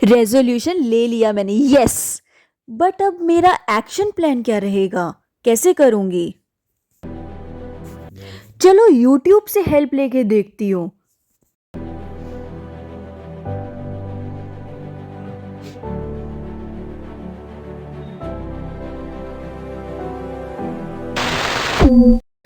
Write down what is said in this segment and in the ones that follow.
Resolution ले लिया मैंने, यस। बट अब मेरा एक्शन प्लान क्या रहेगा, कैसे करूंगी? चलो यूट्यूब से हेल्प लेके देखती हूँ।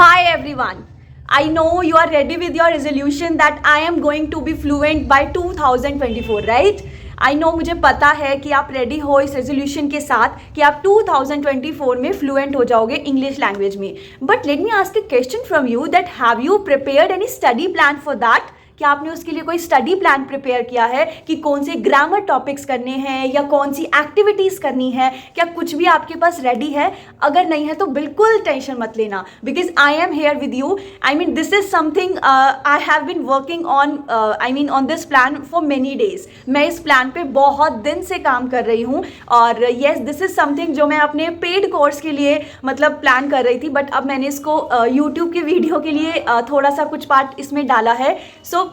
Hi everyone. I know you are ready with your resolution that I am going to be fluent by 2024, right? I know, मुझे पता है कि आप रेडी हो इस रेजोल्यूशन के साथ कि आप 2024 में फ्लुएंट हो जाओगे इंग्लिश लैंग्वेज में. But let me ask a question from you that have you prepared any study plan for that? क्या आपने उसके लिए कोई स्टडी प्लान प्रिपेयर किया है कि कौन से ग्रामर टॉपिक्स करने हैं या कौन सी एक्टिविटीज़ करनी है? क्या कुछ भी आपके पास रेडी है? अगर नहीं है तो बिल्कुल टेंशन मत लेना, because I am here with you. I mean this is something I have been working on, I mean on this plan for many days. मैं इस प्लान पे बहुत दिन से काम कर रही हूँ और येस, दिस इज समथिंग जो मैं अपने पेड कोर्स के लिए मतलब प्लान कर रही थी, बट अब मैंने इसको यूट्यूब की वीडियो के लिए थोड़ा सा कुछ पार्ट इसमें डाला है. सो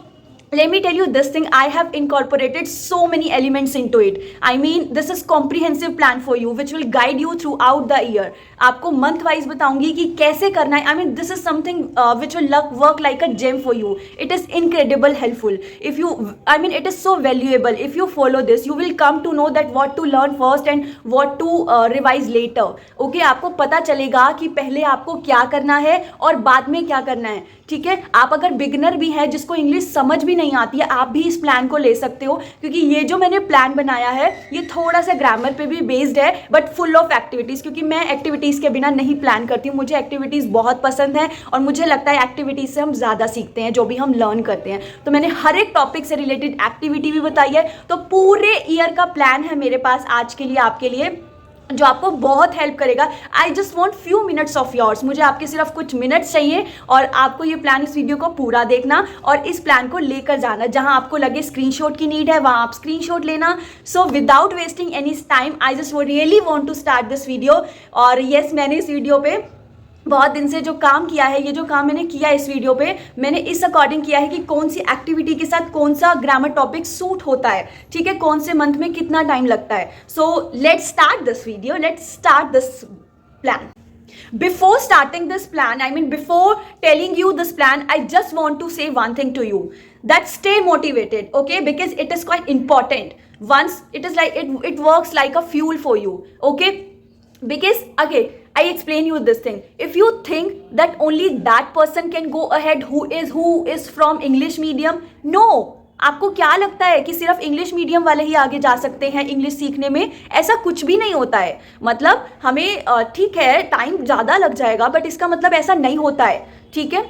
let me tell you this thing, I have incorporated so many elements into it. I mean this is comprehensive plan for you which will guide you throughout the year. आपको month wise बताऊंगी कि कैसे करना है. I mean this is something which will work like a gem for you. It is incredible helpful. If you, I mean it is so valuable. If you follow this you will come to know that what to learn first and what to revise later. Okay, आपको पता चलेगा कि पहले आपको क्या करना है और बाद में क्या करना है. ठीक है, आप अगर बिगनर भी हैं जिसको इंग्लिश समझ भी नहीं आती है, आप भी इस प्लान को ले सकते हो, क्योंकि ये जो मैंने प्लान बनाया है ये थोड़ा सा ग्रामर पे भी बेस्ड है बट फुल ऑफ एक्टिविटीज़, क्योंकि मैं एक्टिविटीज़ के बिना नहीं प्लान करती हूँ. मुझे एक्टिविटीज़ बहुत पसंद है और मुझे लगता है एक्टिविटीज़ से हम ज़्यादा सीखते हैं जो भी हम लर्न करते हैं. तो मैंने हर एक टॉपिक से रिलेटेड एक्टिविटी भी बताई है. तो पूरे ईयर का प्लान है मेरे पास आज के लिए, आपके लिए, जो आपको बहुत हेल्प करेगा. I just want few minutes of yours. मुझे आपके सिर्फ कुछ मिनट्स चाहिए और आपको ये प्लान, इस वीडियो को पूरा देखना और इस प्लान को लेकर जाना. जहां आपको लगे स्क्रीनशॉट की नीड है वहां आप स्क्रीनशॉट लेना. So without wasting any time I just really want to start this video. और येस, मैंने इस वीडियो पे बहुत दिन से जो काम किया है, ये जो काम मैंने किया इस वीडियो पे, मैंने इस अकॉर्डिंग किया है कि कौन सी एक्टिविटी के साथ कौन सा ग्रामर टॉपिक सूट होता है. ठीक है, कौन से मंथ में कितना टाइम लगता है. So let's start this video, let's start this plan. Before starting this plan, I mean before telling you this plan, I just want to say one thing to you, that stay motivated, okay, because it is quite important. Once it is like it works like a fuel for you, okay, because okay, I explain you this thing. If you think that only that person can go ahead who is from English medium, no. आपको क्या लगता है कि सिर्फ English medium वाले ही आगे जा सकते हैं इंग्लिश सीखने में? ऐसा कुछ भी नहीं होता है. मतलब हमें ठीक है टाइम ज़्यादा लग जाएगा बट इसका मतलब ऐसा नहीं होता है. ठीक है,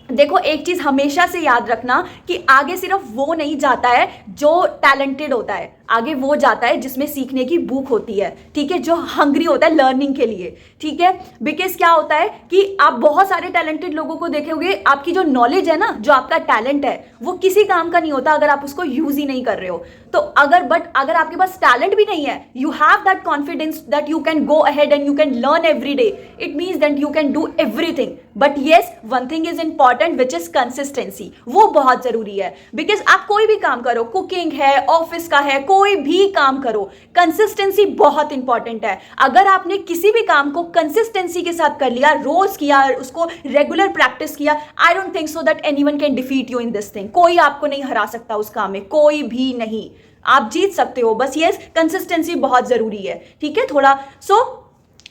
देखो एक चीज़ हमेशा से याद रखना कि आगे सिर्फ वो नहीं जाता है जो टैलेंटेड होता है, आगे वो जाता है जिसमें सीखने की भूख होती है. ठीक है, जो हंग्री होता है लर्निंग के लिए. ठीक है, बिकॉज क्या होता है कि आप बहुत सारे टैलेंटेड लोगों को देखोगे, आपकी जो नॉलेज है ना, जो आपका टैलेंट है, वो किसी काम का नहीं होता अगर आप उसको यूज ही नहीं कर रहे हो. तो अगर आपके पास टैलेंट भी नहीं है, you have that confidence that you can go ahead and you can learn every day, it means that you can do everything. But yes, one thing is important which is consistency. वो बहुत जरूरी है, because आप कोई भी काम करो, cooking है, ऑफिस का है, कोई भी काम करो, कंसिस्टेंसी बहुत इंपॉर्टेंट है. अगर आपने किसी भी काम को कंसिस्टेंसी के साथ कर लिया, रोज किया, उसको रेगुलर प्रैक्टिस किया, I don't think so that anyone can defeat you in this thing. कोई आपको नहीं हरा सकता उस काम में, कोई भी नहीं. आप जीत सकते हो, बस यस कंसिस्टेंसी बहुत जरूरी है. ठीक है, थोड़ा. So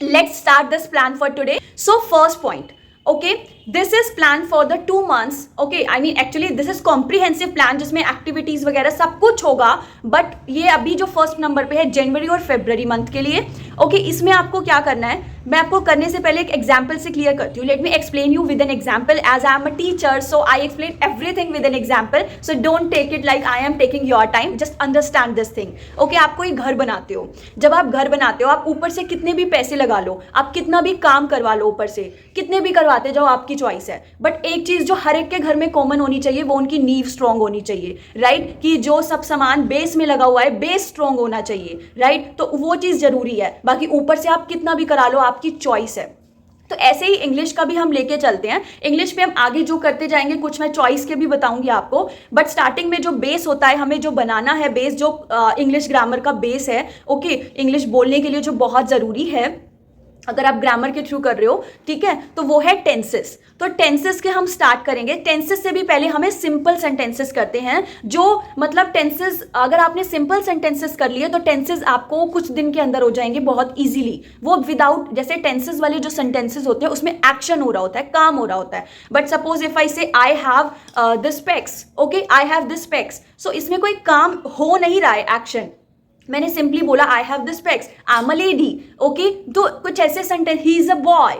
let's start this plan for today. So first point, okay, this is plan for the 2 months. okay, I mean actually this is comprehensive plan जिसमें एक्टिविटीज वगैरह सब कुछ होगा. बट ये अभी जो फर्स्ट नंबर पे है जनवरी और फरवरी मंथ के लिए. ओके, इसमें आपको क्या करना है, मैं आपको करने से पहले एक एग्जाम्पल से क्लियर करती हूँ. Let me explain you with an example, as I am a teacher so I explain everything with an example. So don't take it like I am taking your time, just understand this thing. Okay, आप कोई घर बनाते हो, जब आप घर बनाते हो आप ऊपर से कितने भी पैसे लगा लो, आप कितना भी काम करवा लो, ऊपर से कितने भी करवाते जाओ, आपकी चॉइस है. बट एक चीज जो हर एक के घर में कॉमन होनी चाहिए, वो उनकी नींव स्ट्रांग होनी चाहिए. राइट, कि जो सब सामान बेस में लगा हुआ है, बेस स्ट्रांग होना चाहिए. राइट, तो वो चीज जरूरी है. बाकी ऊपर से आप कितना भी करा लो, आपकी चॉइस है. तो ऐसे ही इंग्लिश का भी हम लेके चलते हैं। इंग्लिश में हम आगे जो करते जाएंगे, कुछ मैं चॉइस के भी बताऊंगी आपको, बट स्टार्टिंग में जो बेस होता है, हमें जो बनाना है बेस, जो इंग्लिश ग्रामर का बेस है, ओके, इंग्लिश बोलने के लिए जो बहुत ज़रूरी है अगर आप ग्रामर के थ्रू कर रहे हो, ठीक है, तो वो है टेंसेस। तो टेंसेस के हम स्टार्ट करेंगे। टेंसेस से भी पहले हमें सिंपल सेंटेंसेस करते हैं, जो मतलब टेंसेस अगर आपने सिंपल सेंटेंसेस कर लिए तो टेंसेस आपको कुछ दिन के अंदर हो जाएंगे बहुत इजीली। वो विदाउट, जैसे टेंसेस वाले जो सेंटेंसेस होते हैं उसमें एक्शन हो रहा होता है, काम हो रहा होता है। But suppose if I say I have this specs, okay, I have this specs, so इसमें कोई काम हो नहीं रहा है, एक्शन। मैंने सिंपली बोला आई have this specs, I am a lady, okay. तो कुछ ऐसे sentence, he is a boy,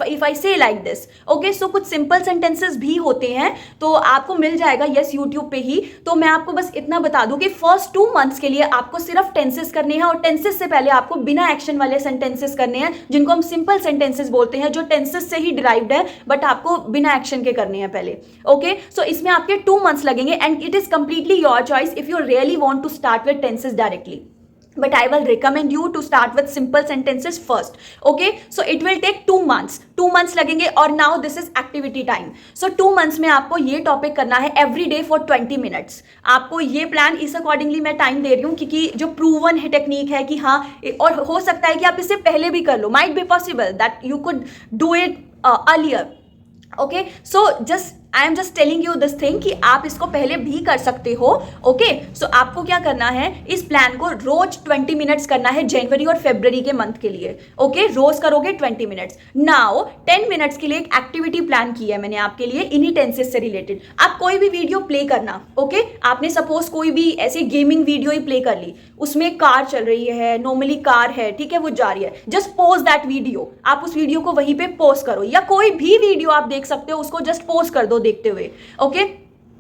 if I से लाइक दिस, ओके। सो कुछ सिंपल सेंटेंसेस भी होते हैं, तो आपको मिल जाएगा यस यूट्यूब पे ही। तो मैं आपको बस इतना बता दूं कि फर्स्ट 2 मंथ्स के लिए आपको सिर्फ टेंसेस करने हैं, और टेंसेस से पहले आपको बिना एक्शन वाले सेंटेंसेस करने हैं, जिनको हम सिंपल सेंटेंसेस बोलते हैं, जो टेंसेस से ही डिराइव्ड है, बट आपको बिना एक्शन के करने हैं पहले, ओके। सो इसमें आपके 2 मंथ्स लगेंगे, and it is completely your choice if you really want to start with tenses directly. But I will recommend you to start with simple sentences first. Okay, so it will take 2 months. 2 months लगेंगे, और now this is activity time. So 2 months में आपको ये topic करना है every day for 20 minutes. आपको ये plan इस अकॉर्डिंगली मैं टाइम दे रही हूँ, क्योंकि जो प्रूवन है टेक्निक है कि हाँ, और हो सकता है कि आप इससे पहले भी कर लो, might be possible that you could do it earlier. Okay, so just I am just telling you this thing कि आप इसको पहले भी कर सकते हो, ओके। सो आपको क्या करना है, इस प्लान को रोज 20 मिनट्स करना है जनवरी और फरवरी के मंथ के लिए, ओके। रोज करोगे 20 मिनट्स। नाउ 10 मिनट्स के लिए एक एक्टिविटी प्लान की है मैंने आपके लिए इन्हीं टेंसेस से रिलेटेड। आप कोई भी वीडियो प्ले करना, ओके। आपने सपोज कोई भी ऐसी गेमिंग वीडियो ही प्ले कर ली, उसमें कार चल रही है, नॉर्मली कार है, ठीक है, वो जा रही है, जस्ट पोज दैट वीडियो। आप उस वीडियो को वहीं पे पोज करो, या कोई भी वीडियो आप देख सकते हो उसको जस्ट पोज कर दो देखते हुए, ओके।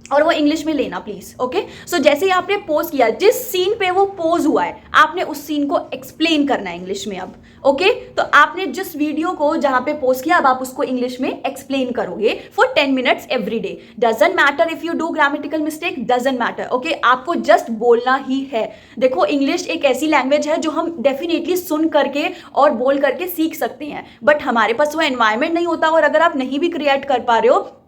और वो इंग्लिश में लेना प्लीज, ओके। सो जैसे ही आपने पोज किया, जिस सीन पे वो पोज हुआ है, आपने उस सीन को एक्सप्लेन करना है इंग्लिश में अब, ओके। तो आपने जिस वीडियो को जहां पे पोज किया, अब आप उसको इंग्लिश में एक्सप्लेन करोगे for 10 minutes every day. Doesn't matter if you do grammatical mistake, doesn't matter, okay. आपको जस्ट बोलना ही है। देखो, इंग्लिश एक ऐसी लैंग्वेज है जो हम डेफिनेटली सुन करके और बोल करके सीख सकते हैं, बट हमारे पास वो एनवायरमेंट नहीं होता, और अगर आप नहीं भी क्रिएट कर पा रहे हो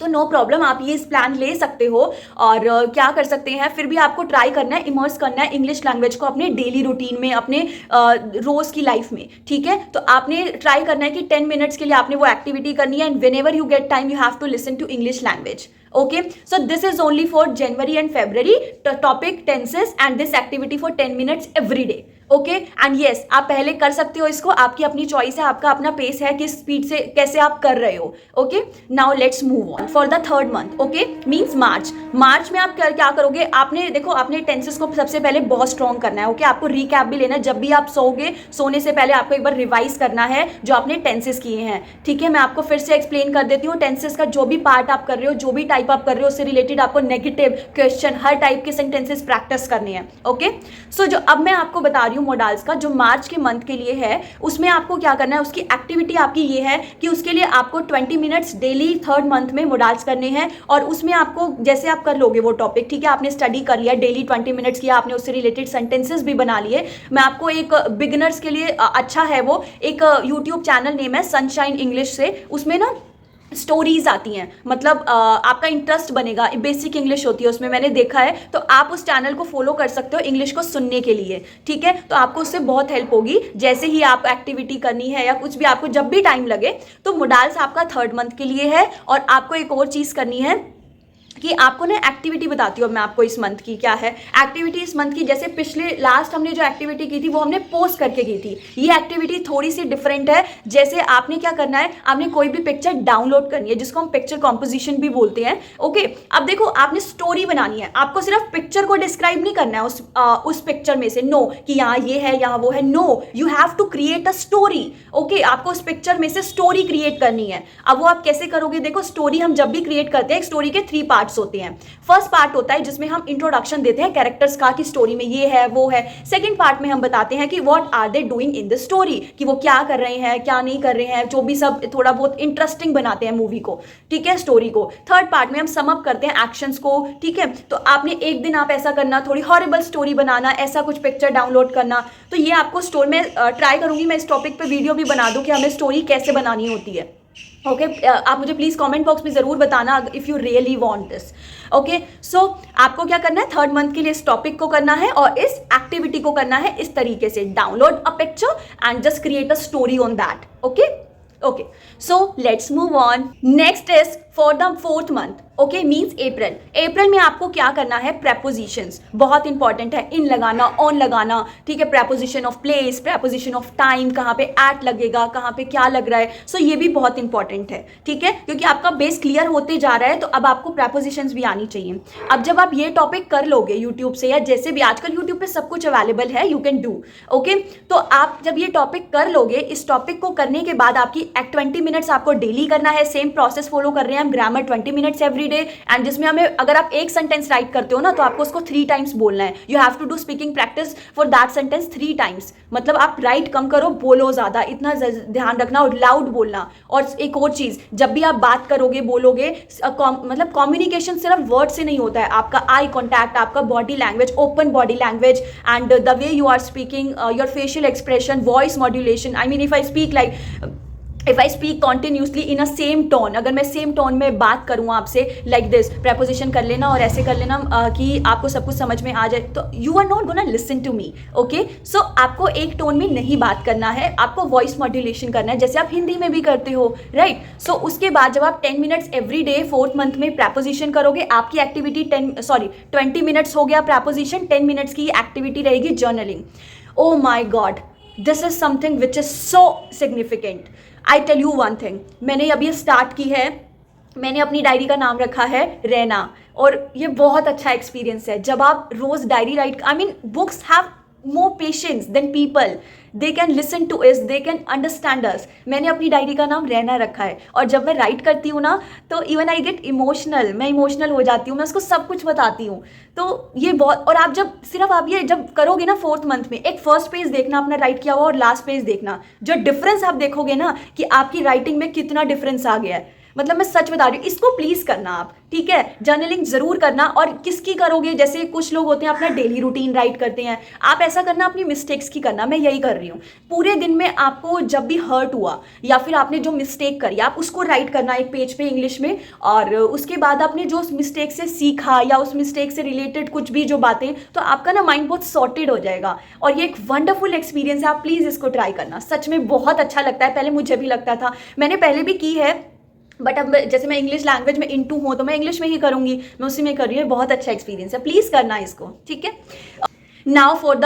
तो नो प्रॉब्लम, आप ये इस प्लान ले सकते हो। और क्या कर सकते हैं, फिर भी आपको ट्राई करना है, इमर्स करना है इंग्लिश लैंग्वेज को अपने डेली रूटीन में, अपने रोज की लाइफ में, ठीक है। तो आपने ट्राई करना है कि 10 मिनट्स के लिए आपने वो एक्टिविटी करनी है, and whenever you get time you have to listen to English language, okay. So this is only for January and February, topic tenses, and this activity for 10 minutes every day, okay. And yes, आप पहले कर सकते हो इसको, आपकी अपनी choice है, आपका अपना पेस है, किस स्पीड से कैसे आप कर रहे हो, okay. Now let's move on for the third month, okay, means March. मार्च में आप क्या करोगे, आपने देखो, आपने टेंसेस को सबसे पहले बहुत स्ट्रॉन्ग करना है, ओके। आपको रिकैप भी लेना है, जब भी आप सोओगे, सोने से पहले आपको एक बार रिवाइज करना है जो आपने टेंसेस किए हैं, ठीक है। मैं आपको फिर से एक्सप्लेन कर देती हूँ, टेंसेस का जो भी पार्ट आप कर रहे हो, जो भी टाइप आप कर रहे हो, उससे रिलेटेड आपको नेगेटिव, क्वेश्चन, हर टाइप के सेंटेंसेस प्रैक्टिस करने हैं, ओके। सो जो अब मैं आपको बता रही हूँ मोडाल्स का, जो मार्च के मंथ के लिए है, उसमें आपको क्या करना है, उसकी एक्टिविटी आपकी ये है कि उसके लिए आपको 20 मिनट्स डेली 3rd मंथ में मोडाल्स करने हैं, और उसमें आपको जैसे आप कर लोगे वो टॉपिक, ठीक है, आपने स्टडी कर लिया, डेली 20 मिनट्स किया, आपने उससे रिलेटेड सेंटेंसेस भी बना लिए। मैं आपको एक बिगिनर्स के लिए अच्छा है, वो एक यूट्यूब चैनल नेम है सनशाइन इंग्लिश से, उसमें ना स्टोरीज आती हैं, मतलब आपका इंटरेस्ट बनेगा, बेसिक इंग्लिश होती है उसमें, मैंने देखा है। तो आप उस चैनल को फॉलो कर सकते हो इंग्लिश को सुनने के लिए, ठीक है। तो आपको उससे बहुत हेल्प होगी, जैसे ही आप एक्टिविटी करनी है या कुछ भी, आपको जब भी टाइम लगे। तो मोडाल्स आपका 3rd मंथ के लिए है, और आपको एक और चीज़ करनी है कि आपको ना एक्टिविटी बताती हूँ मैं आपको इस मंथ की क्या है एक्टिविटी इस मंथ की। जैसे पिछले लास्ट हमने जो एक्टिविटी की थी वो हमने पोस्ट करके की थी, ये एक्टिविटी थोड़ी सी डिफरेंट है। जैसे आपने क्या करना है, आपने कोई भी पिक्चर डाउनलोड करनी है, जिसको हम पिक्चर कॉम्पोजिशन भी बोलते हैं, ओके। अब देखो, आपने स्टोरी बनानी है, आपको सिर्फ पिक्चर को डिस्क्राइब नहीं करना है उस पिक्चर में से, नो, कि यहाँ ये है यहाँ वो है, no, you have to create a story, okay. आपको उस पिक्चर में से स्टोरी क्रिएट करनी है। अब वो आप कैसे करोगे, देखो, स्टोरी हम जब भी क्रिएट करते हैं, एक स्टोरी के 3 पार्ट्स पार्ट्स होते हैं। फर्स्ट पार्ट होता है जिसमें हम इंट्रोडक्शन देते हैं कैरेक्टर्स का कि स्टोरी में ये है वो है। सेकंड पार्ट में हम बताते हैं कि what are they doing in the story, कि वो क्या कर रहे हैं क्या नहीं कर रहे हैं, जो भी सब थोड़ा बहुत इंटरेस्टिंग बनाते हैं मूवी को, ठीक है, स्टोरी को। थर्ड पार्ट में हम सम अप करते हैं एक्शंस को, ठीक है। तो आपने एक दिन आप ऐसा करना, थोड़ी हॉरिबल स्टोरी बनाना, ऐसा कुछ पिक्चर डाउनलोड करना। तो ये आपको स्टोरी में ट्राई करूंगी मैं इस टॉपिक पे वीडियो भी बना दूं कि हमें स्टोरी कैसे बनानी होती है। ओके आप मुझे प्लीज कमेंट बॉक्स में जरूर बताना if you really want this. Okay so आपको क्या करना है, थर्ड मंथ के लिए इस टॉपिक को करना है और इस एक्टिविटी को करना है इस तरीके से, download a picture and just create a story on that. Okay so let's move on. Next is for the fourth month, okay means April. अप्रैल में आपको क्या करना है, प्रेपोजिशंस बहुत इंपॉर्टेंट है, इन लगाना, ऑन लगाना, ठीक है। Preposition of place, preposition of time, कहाँ पे एट लगेगा, कहाँ पे क्या लग रहा है, सो ये भी बहुत इंपॉर्टेंट है, ठीक है, क्योंकि आपका बेस क्लियर होते जा रहा है तो अब आपको प्रेपोजिशंस भी आनी चाहिए। अब जब आप ये टॉपिक कर लोगे यूट्यूब से या जैसे भी, आजकल यूट्यूब पे सब कुछ अवेलेबल है, यू कैन डू। ओके तो आप जब ये टॉपिक कर लोगे, इस टॉपिक को करने के बाद आपकी 20 मिनट्स आपको डेली करना है, सेम प्रोसेस फॉलो कर रहे हैं हम, grammar 20 minutes every day, and जिसमें हमें अगर आप एक सेंटेंस राइट करते हो ना तो आपको उसको 3 टाइम्स बोलना है। You have to do speaking practice for that sentence 3 times. मतलब आप राइट कम करो, बोलो ज्यादा, इतना ध्यान रखना, और लाउड बोलना। और एक और चीज, जब भी आप बात करोगे बोलोगे, मतलब कम्युनिकेशन सिर्फ वर्ड से नहीं होता है, आपका आई कॉन्टैक्ट, आपका body language, open body language and the way you are speaking, your facial expression, voice modulation. I mean if I speak continuously in a same tone, अगर मैं सेम टोन में बात करूँ आपसे लाइक दिस, प्रेपोजिशन कर लेना और ऐसे कर लेना कि आपको सब कुछ समझ में आ जाए, तो you are not gonna listen to me. Okay so आपको एक टोन में नहीं बात करना है, आपको वॉइस मॉड्यूलेशन करना है जैसे आप हिंदी में भी करते हो, राइट। सो उसके बाद जब आप 10 minutes every day fourth month में प्रेपोजिशन करोगे, आपकी एक्टिविटी 20 मिनट्स हो गया प्रेपोजिशन, 10 मिनट्स की एक्टिविटी रहेगी journaling. Oh my god, this is something which is so significant. I tell you one thing, मैंने अभी स्टार्ट की है, मैंने अपनी डायरी का नाम रखा है रहना, और ये बहुत अच्छा एक्सपीरियंस है। जब आप रोज diary write, I mean books have more patience than people, they can listen to us, they can understand us। मैंने अपनी डायरी का नाम रहना रखा है, और जब मैं राइट करती हूँ ना तो इवन आई गेट इमोशनल, मैं इमोशनल हो जाती हूँ, मैं उसको सब कुछ बताती हूँ। तो ये बहुत, और आप जब सिर्फ आप ये जब करोगे ना फोर्थ मंथ में, एक फर्स्ट पेज देखना अपना राइट किया हुआ और लास्ट पेज देखना, जो डिफरेंस आप देखोगे ना कि आपकी राइटिंग में कितना डिफरेंस आ गया है। मतलब मैं सच बता रही हूँ, इसको प्लीज करना आप, ठीक है, जर्नलिंग जरूर करना। और किसकी करोगे, जैसे कुछ लोग होते हैं अपना डेली रूटीन राइट करते हैं, आप ऐसा करना अपनी मिस्टेक्स की करना, मैं यही कर रही हूँ। पूरे दिन में आपको जब भी हर्ट हुआ या फिर आपने जो मिस्टेक करी, आप उसको राइट करना एक पेज पे इंग्लिश में, और उसके बाद आपने जो उस मिस्टेक से सीखा या उस मिस्टेक से रिलेटेड कुछ भी जो बातें, तो आपका ना माइंड बहुत सॉर्टेड हो जाएगा। और ये एक वंडरफुल एक्सपीरियंस है, आप प्लीज इसको ट्राई करना, सच में बहुत अच्छा लगता है। पहले मुझे भी लगता था, मैंने पहले भी की है, बट अब जैसे मैं इंग्लिश लैंग्वेज में इनटू हूँ तो मैं इंग्लिश में ही करूँगी, मैं उसी में कर रही हूँ। बहुत अच्छा एक्सपीरियंस है, प्लीज़ करना इसको, ठीक है। Now for the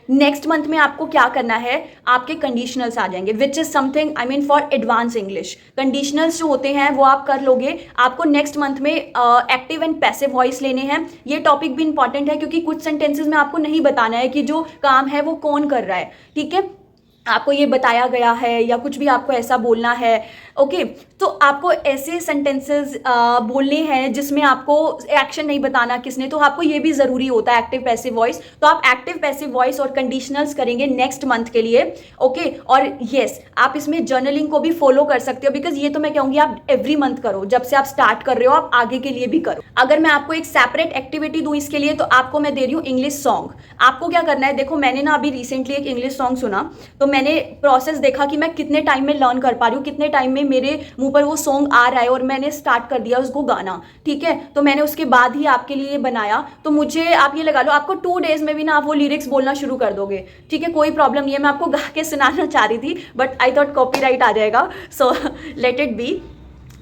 next month में आपको क्या करना है, आपके कंडीशनल्स आ जाएंगे, which is something I mean for advance English. Conditionals जो होते हैं वो आप कर लोगे। आपको नेक्स्ट मंथ में एक्टिव एंड पैसिव वॉइस लेने हैं। ये टॉपिक भी इंपॉर्टेंट है क्योंकि कुछ सेंटेंसेस में आपको नहीं बताना है कि जो काम है वो कौन कर रहा है, ठीक है, आपको ये बताया गया है या कुछ भी आपको ऐसा बोलना है। ओके तो आपको ऐसे सेंटेंसेस बोलने हैं जिसमें आपको एक्शन नहीं बताना किसने, तो आपको ये भी ज़रूरी होता है एक्टिव पैसिव वॉइस। तो आप एक्टिव पैसिव वॉइस और कंडीशनल्स करेंगे नेक्स्ट मंथ के लिए। ओके और येस आप इसमें जर्नलिंग को भी फॉलो कर सकते हो, बिकॉज ये तो मैं कहूँगी आप एवरी मंथ करो, जब से आप स्टार्ट कर रहे हो आप आगे के लिए भी करो। अगर मैं आपको एक सेपरेट एक्टिविटी दूँ इसके लिए, तो आपको मैं दे रही हूँ इंग्लिश सॉन्ग। आपको क्या करना है, देखो मैंने ना अभी रिसेंटली एक इंग्लिश सॉन्ग सुना, तो मैंने प्रोसेस देखा कि मैं कितने टाइम में लर्न कर पा रही हूँ, कितने टाइम में मेरे मुंह पर वो सॉन्ग आ रहा है, और मैंने स्टार्ट कर दिया उसको गाना, ठीक है। तो मैंने उसके बाद ही आपके लिए बनाया, तो मुझे आप ये लगा लो आपको 2 डेज में भी ना आप वो लिरिक्स बोलना शुरू कर दोगे, ठीक है, कोई प्रॉब्लम नहीं है। मैं आपको गा के सुनाना चाह रही थी बट आई थॉट कॉपीराइट आ जाएगा, so let it be.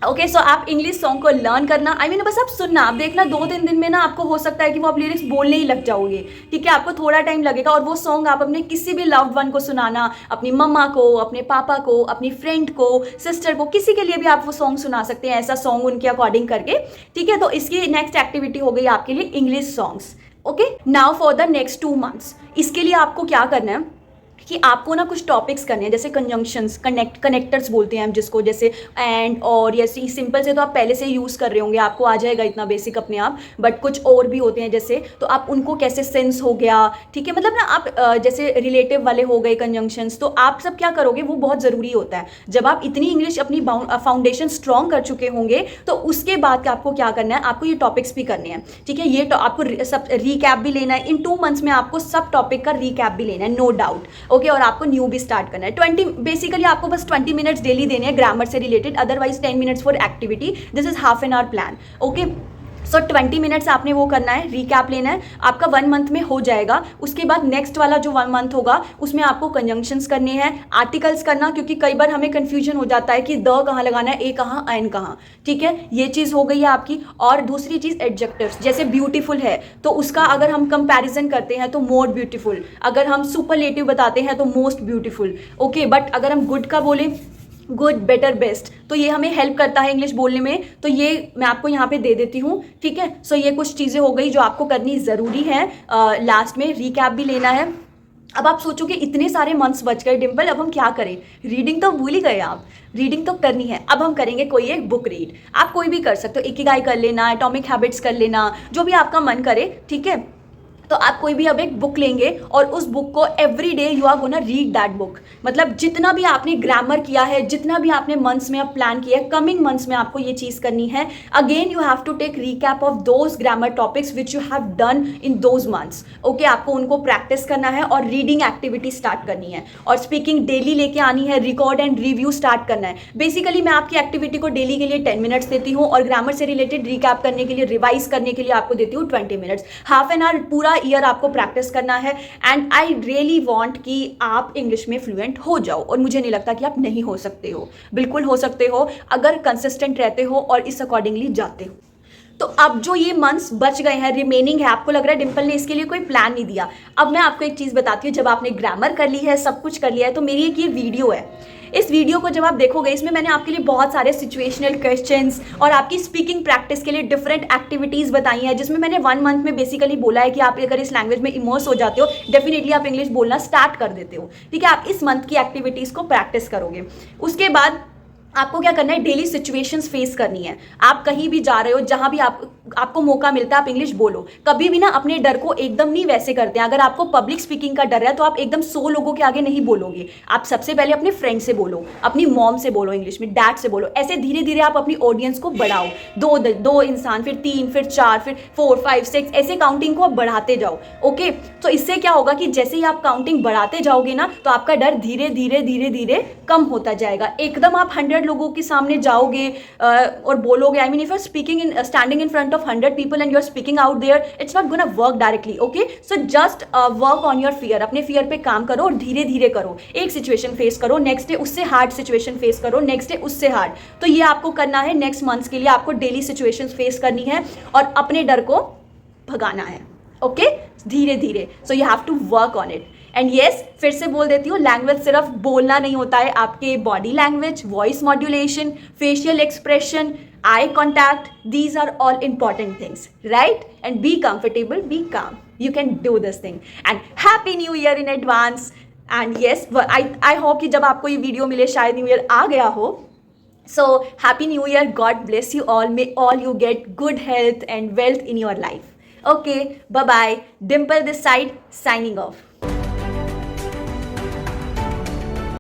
Okay so आप इंग्लिश सॉन्ग को लर्न करना, आई मीन बस आप सुनना, आप देखना 2-3 दिन में ना आपको हो सकता है कि वो आप लिरिक्स बोलने ही लग जाओगे, ठीक है। आपको थोड़ा टाइम लगेगा, और वो सॉन्ग आप अपने किसी भी लव्ड वन को सुनाना, अपनी मम्मा को, अपने पापा को, अपनी फ्रेंड को, सिस्टर को, किसी के लिए भी आप वो सॉन्ग सुना सकते हैं, ऐसा सॉन्ग उनके अकॉर्डिंग करके, ठीक है। तो इसकी नेक्स्ट एक्टिविटी हो गई आपके लिए English songs. Okay now for the next 2 months, इसके लिए आपको क्या करना है, कि आपको ना कुछ टॉपिक्स करने हैं, जैसे कंजंक्शंस, कनेक्टर्स बोलते हैं हम जिसको, जैसे एंड और, ये सिंपल से तो आप पहले से ही यूज़ कर रहे होंगे, आपको आ जाएगा इतना बेसिक अपने आप, बट कुछ और भी होते हैं जैसे, तो आप उनको कैसे, सेंस हो गया, ठीक है, मतलब ना आप जैसे रिलेटिव वाले हो गए कंजंक्शंस, तो आप सब क्या करोगे, वो बहुत ज़रूरी होता है। जब आप इतनी इंग्लिश अपनी फाउंडेशन स्ट्रॉन्ग कर चुके होंगे, तो उसके बाद आपको क्या करना है, आपको ये टॉपिक्स भी करने हैं, ठीक है। ये तो आपको सब रीकैप भी लेना है, इन 2 मंथ्स में आपको सब टॉपिक का रीकैप भी लेना है, नो डाउट, ओके। और आपको न्यू भी स्टार्ट करना है। 20 बेसिकली आपको बस 20 मिनट्स डेली देने हैं ग्रामर से related, otherwise 10 minutes for activity, this is half an hour plan, okay. So 20 minutes आपने वो करना है, रीकैप लेना है, आपका 1 मंथ में हो जाएगा। उसके बाद नेक्स्ट वाला जो 1 मंथ होगा उसमें आपको कंजंक्शंस करने हैं, आर्टिकल्स करना, क्योंकि कई बार हमें कंफ्यूजन हो जाता है कि द कहाँ लगाना है, ए कहाँ, एन कहाँ, ठीक है। ये चीज़ हो गई है आपकी। और दूसरी चीज़ एडजेक्टिव्स, जैसे ब्यूटीफुल है तो उसका अगर हम कंपैरिजन करते हैं तो मोर ब्यूटीफुल, अगर हम सुपरलेटिव बताते हैं तो मोस्ट ब्यूटीफुल, ओके। बट अगर हम गुड का बोलें, गुड, बेटर, बेस्ट, तो ये हमें हेल्प करता है इंग्लिश बोलने में, तो ये मैं आपको यहाँ पे दे देती हूँ, ठीक है। सो ये कुछ चीज़ें हो गई जो आपको करनी ज़रूरी है। लास्ट में रीकैप भी लेना है। अब आप सोचोगे इतने सारे मंथ्स बच गए डिम्पल, अब हम क्या करें, रीडिंग तो भूल ही गए आप, रीडिंग तो करनी है। अब हम करेंगे कोई एक बुक रीड, आप कोई भी कर सकते हो, इकिगाई कर लेना, एटॉमिक हैबिट्स कर लेना, जो भी आपका मन करे, ठीक है। तो आप कोई भी अब एक बुक लेंगे और उस बुक को every day you are gonna read that book, मतलब जितना भी आपने ग्रामर किया है, जितना भी आपने मंथ्स में अब प्लान किया है, कमिंग मंथ्स में आपको ये चीज़ करनी है। Again you have to take recap of those grammar topics which you have done in those months, okay. आपको उनको प्रैक्टिस करना है और रीडिंग एक्टिविटी स्टार्ट करनी है, और स्पीकिंग डेली लेके आनी है, रिकॉर्ड एंड रिव्यू स्टार्ट करना है। बेसिकली मैं आपकी एक्टिविटी को डेली के लिए 10 मिनट्स देती हूँ, और ग्रामर से रिलेटेड रीकैप करने के लिए, रिवाइज करने के लिए आपको देती हूँ 20 मिनट्स, हाफ एन आवर पूरा ईयर आपको प्रैक्टिस करना है। एंड आई रियली वांट कि आप इंग्लिश में फ्लुएंट हो जाओ, और मुझे नहीं लगता कि आप नहीं हो सकते हो, बिल्कुल हो सकते हो अगर कंसिस्टेंट रहते हो और इस अकॉर्डिंगली जाते हो। तो अब जो ये मंथ्स बच गए हैं, रिमेनिंग है, आपको लग रहा है डिम्पल ने इसके लिए कोई प्लान नहीं दिया। अब मैं आपको एक चीज़ बताती हूँ, जब आपने ग्रामर कर ली है, सब कुछ कर लिया है, तो मेरी एक ये वीडियो है, इस वीडियो को जब आप देखोगे, इसमें मैंने आपके लिए बहुत सारे सिचुएशनल क्वेश्चंस और आपकी स्पीकिंग प्रैक्टिस के लिए डिफरेंट एक्टिविटीज़ बताई हैं, जिसमें मैंने 1 मंथ में बेसिकली बोला है कि आप अगर इस लैंग्वेज में इमर्स हो जाते हो, डेफिनेटली आप इंग्लिश बोलना स्टार्ट कर देते हो, ठीक है। आप इस मंथ की एक्टिविटीज़ को प्रैक्टिस करोगे, उसके बाद आपको क्या करना है, डेली सिचुएशंस फेस करनी है। आप कहीं भी जा रहे हो, जहां भी आपको मौका मिलता है, आप इंग्लिश बोलो। कभी भी ना अपने डर को एकदम नहीं वैसे करते हैं। अगर आपको पब्लिक स्पीकिंग का डर है तो आप एकदम 100 लोगों के आगे नहीं बोलोगे, आप सबसे पहले अपने फ्रेंड से बोलो, अपनी मॉम से बोलो, इंग्लिश में डैड से बोलो, ऐसे धीरे धीरे आप अपनी ऑडियंस को बढ़ाओ, दो इंसान, फिर 3, फिर 4, फिर 4, 5, 6, ऐसे काउंटिंग को आप बढ़ाते जाओ, ओके। तो इससे क्या होगा कि जैसे ही आप काउंटिंग बढ़ाते जाओगे ना, तो आपका डर धीरे धीरे धीरे धीरे कम होता जाएगा। एकदम आप 100 लोगों के सामने जाओगे और बोलोगे, I mean if you are speaking in standing in front of 100 people and you are speaking out there, it's not gonna work directly, okay? So just work on your fear, अपने fear पे काम करो और धीरे धीरे करो। एक situation face करो, नेक्स्ट डे उससे हार्ड सिचुएशन फेस करो, नेक्स्ट डे उससे हार्ड। तो ये आपको करना है नेक्स्ट मंथ्स के लिए, आपको डेली सिचुएशंस फेस करनी है और अपने डर को भगाना है, ओके, धीरे धीरे। So you have to work on it. And yes, फिर से बोल देती हूँ, लैंग्वेज सिर्फ बोलना नहीं होता है, आपके body language, voice modulation, facial expression, eye contact, these are all important things, right? And be comfortable, be calm, you can do this thing. And happy new year in advance. And yes, I hope कि जब आपको ये video मिले शायद new year आ गया हो. So happy new year, God bless you all, may all you get good health and wealth in your life. Okay, bye bye, Dimple this side, signing off.